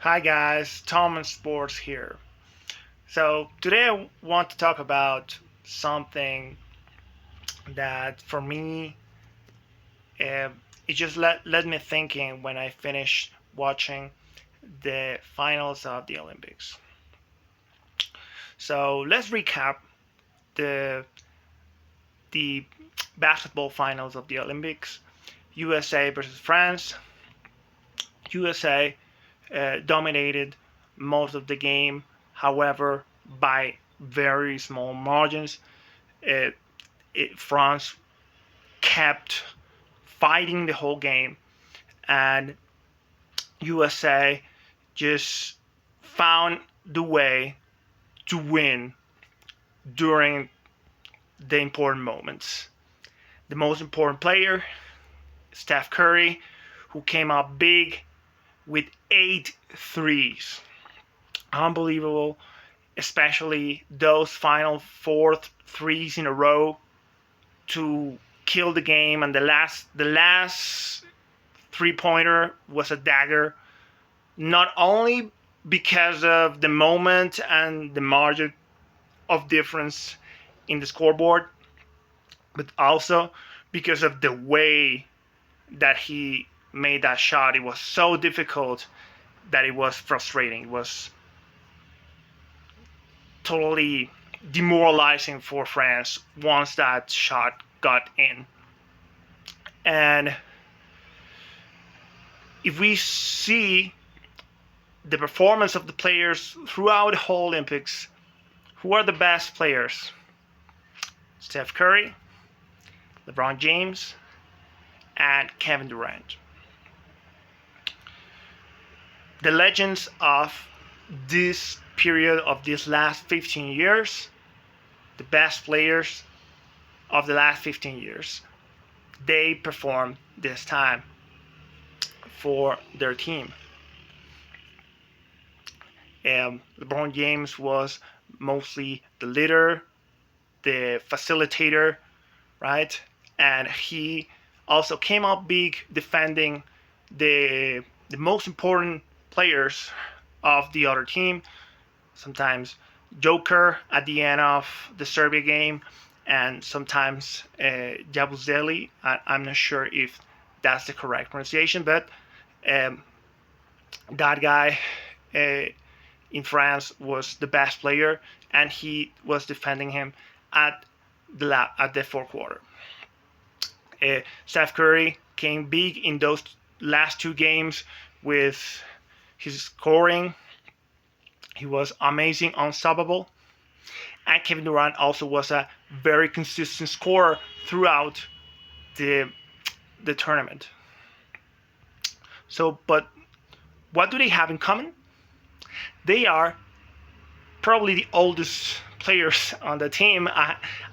Hi guys, Tom and Sports here. So today I want to talk about something that for me uh, it just led me thinking when I finished watching the finals of the Olympics. So let's recap the the basketball finals of the Olympics. USA versus France. USA dominated most of the game, however, by very small margins. It, France kept fighting the whole game, and USA just found the way to win during the important moments. The most important player, Steph Curry, who came up big with 8 threes. Unbelievable, especially those final four threes in a row to kill the game. And the last 3-pointer was a dagger, not only because of the moment and the margin of difference in the scoreboard, but also because of the way that he made that shot. It was so difficult that it was frustrating. It was totally demoralizing for France once that shot got in. And if we see the performance of the players throughout the whole Olympics, who are the best players? Steph Curry, LeBron James, and Kevin Durant. The legends of this period of these last 15 years, the best players of the last 15 years, they performed this time for their team. LeBron James was mostly the leader, the facilitator, right? And he also came up big defending the most important players of the other team. Sometimes Joker at the end of the Serbia game, and sometimes Jabuzeli. I'm not sure if that's the correct pronunciation, but um, that guy uh, in France was the best player, and he was defending him at the fourth quarter. Steph Curry came big in those last two games with his scoring. He was amazing, unstoppable. And Kevin Durant also was a very consistent scorer throughout the the tournament. So, but what do they have in common? They are probably the oldest players on the team.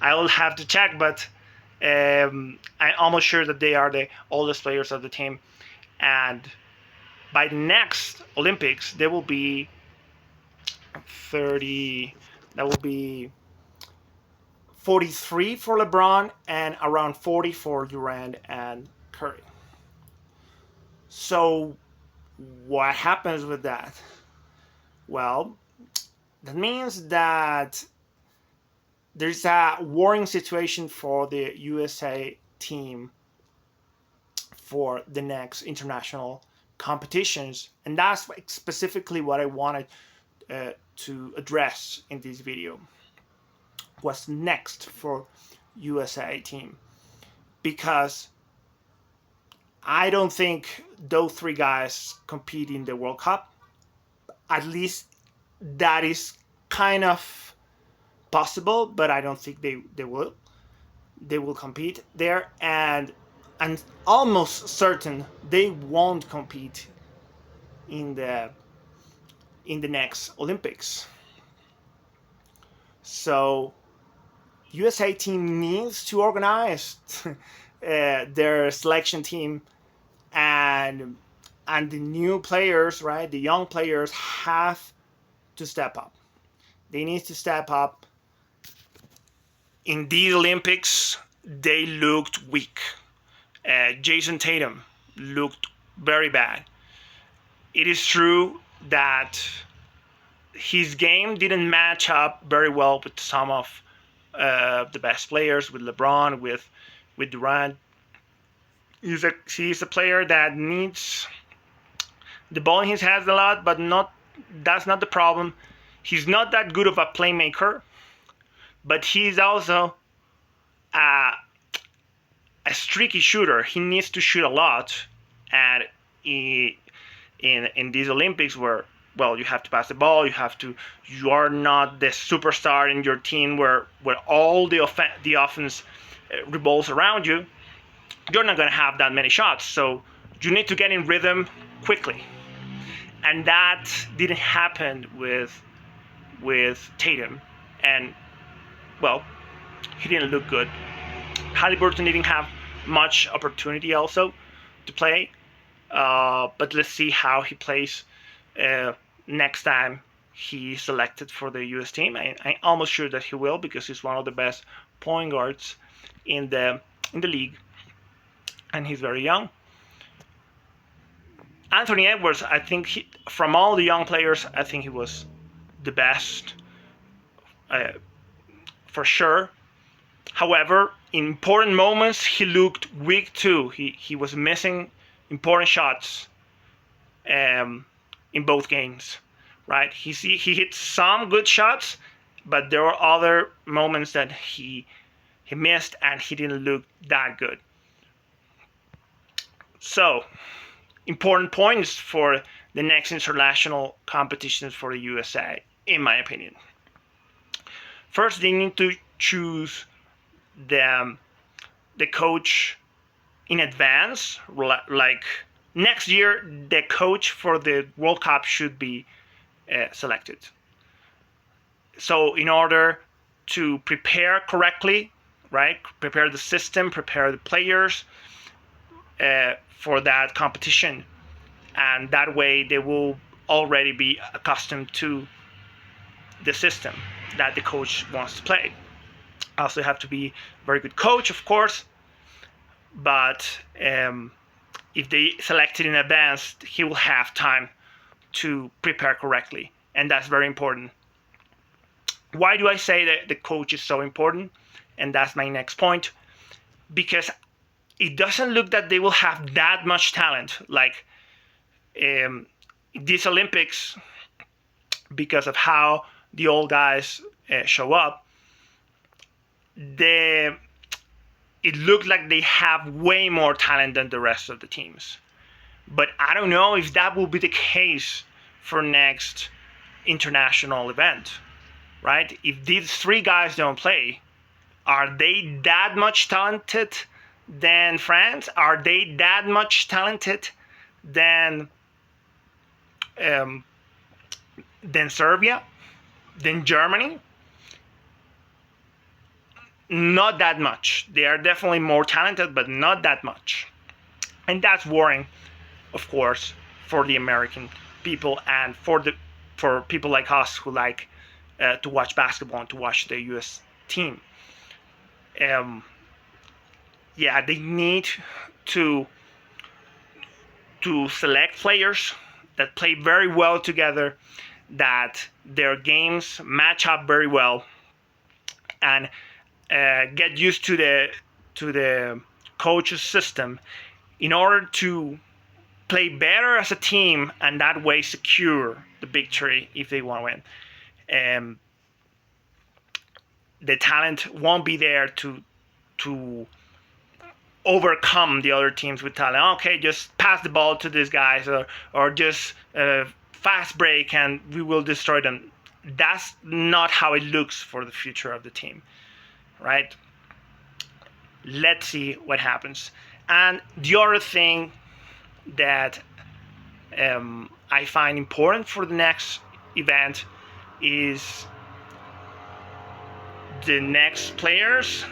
I'll have to check, but I'm almost sure that they are the oldest players of the team. And by the next Olympics, there will be 30. That will be 43 for LeBron and around 40 for Durant and Curry. So, what happens with that? Well, that means that there's a worrying situation for the USA team for the next international competitions, and that's specifically what I wanted to address in this video. What's next for USA team? Because I don't think those three guys compete in the World Cup. At least that is kind of possible, but I don't think they will. They will compete there, and almost certain they won't compete in the next Olympics. So USA team needs to organize their selection team, and the new players, right? The young players have to step up. They need to step up. In the Olympics, they looked weak. Jason Tatum looked very bad. It is true that his game didn't match up very well with some of the best players, with Lebron, with Durant. He's a player that needs the ball in his hands a lot, but not that's not the problem. He's not that good of a playmaker, but he's also a, a streaky shooter. He needs to shoot a lot, and in these Olympics where you have to pass the ball, you are not the superstar in your team where all the offense revolves around you. You're not going to have that many shots, so you need to get in rhythm quickly, and that didn't happen with Tatum, and he didn't look good. Haliburton didn't have much opportunity also to play, but let's see how he plays next time he's selected for the U.S. team. I'm almost sure that he will, because he's one of the best point guards in the league, and he's very young. Anthony Edwards, I think from all the young players, I think he was the best, for sure. However, in important moments, he looked weak too. He was missing important shots in both games, right? He hit some good shots, but there were other moments that he missed, and he didn't look that good. So, important points for the next international competitions for the USA, in my opinion. First, they need to choose the coach in advance. Like next year, the coach for the World Cup should be selected. So in order to prepare correctly, right, prepare the system, prepare the players for that competition, and that way they will already be accustomed to the system that the coach wants to play. Also have to be a very good coach, of course, but if they select it in advance, he will have time to prepare correctly, and that's very important. Why do I say that the coach is so important? And that's my next point. Because it doesn't look that they will have that much talent. Like these Olympics, because of how the old guys show up, it looked like they have way more talent than the rest of the teams. But I don't know if that will be the case for next international event, right? If these three guys don't play, are they that much talented than France? Are they that much talented than Serbia? Than Germany? Not that much. They are definitely more talented, but not that much. And that's worrying, of course, for the American people and for people like us who like to watch basketball and to watch the U.S. team. They need to select players that play very well together, that their games match up very well, and get used to the coach's system in order to play better as a team, and that way secure the victory if they want to win. The talent won't be there to overcome the other teams with talent. Okay, just pass the ball to these guys, or just fast break and we will destroy them. That's not how it looks for the future of the team, right? Let's see what happens. And the other thing that I find important for the next event is the next players,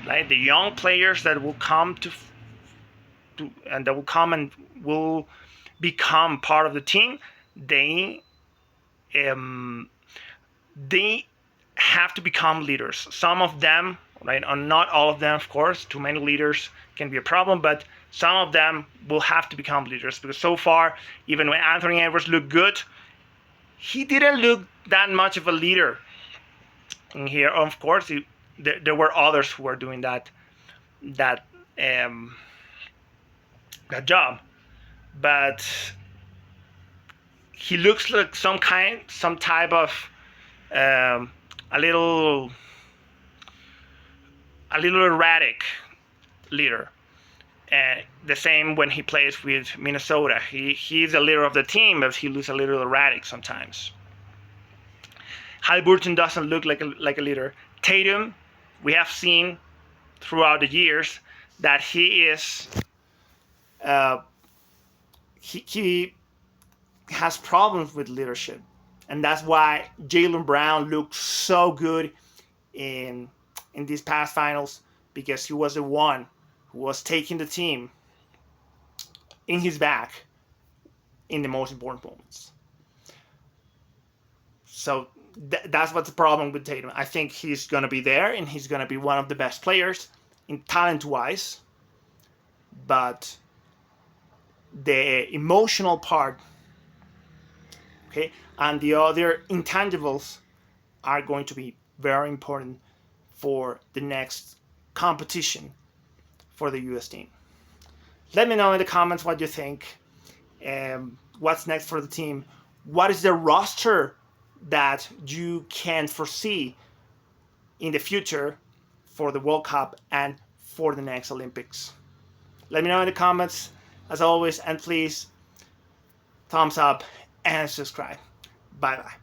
like the young players that will come and that will come and will become part of the team. They have to become leaders. Some of them, right, and not all of them, of course. Too many leaders can be a problem, but Some of them will have to become leaders, because so far, even when Anthony Edwards looked good, he didn't look that much of a leader. And here, of course, there were others who were doing that um, that job, but he looks like some type of um, a little erratic leader. The same when he plays with Minnesota. He's the leader of the team, but he looks a little erratic sometimes. Haliburton doesn't look like a leader. Tatum, we have seen throughout the years that he is he has problems with leadership, and that's why Jaylen Brown looked so good in these past finals, because he was the one who was taking the team in his back in the most important moments. So that's what's the problem with Tatum. I think he's going to be there, and he's going to be one of the best players in talent-wise, but the emotional part, okay, and the other intangibles are going to be very important for the next competition for the US team. Let me know in the comments what you think. What's next for the team? What is the roster that you can foresee in the future for the World Cup and for the next Olympics? Let me know in the comments, as always, and please thumbs up and subscribe. Bye bye.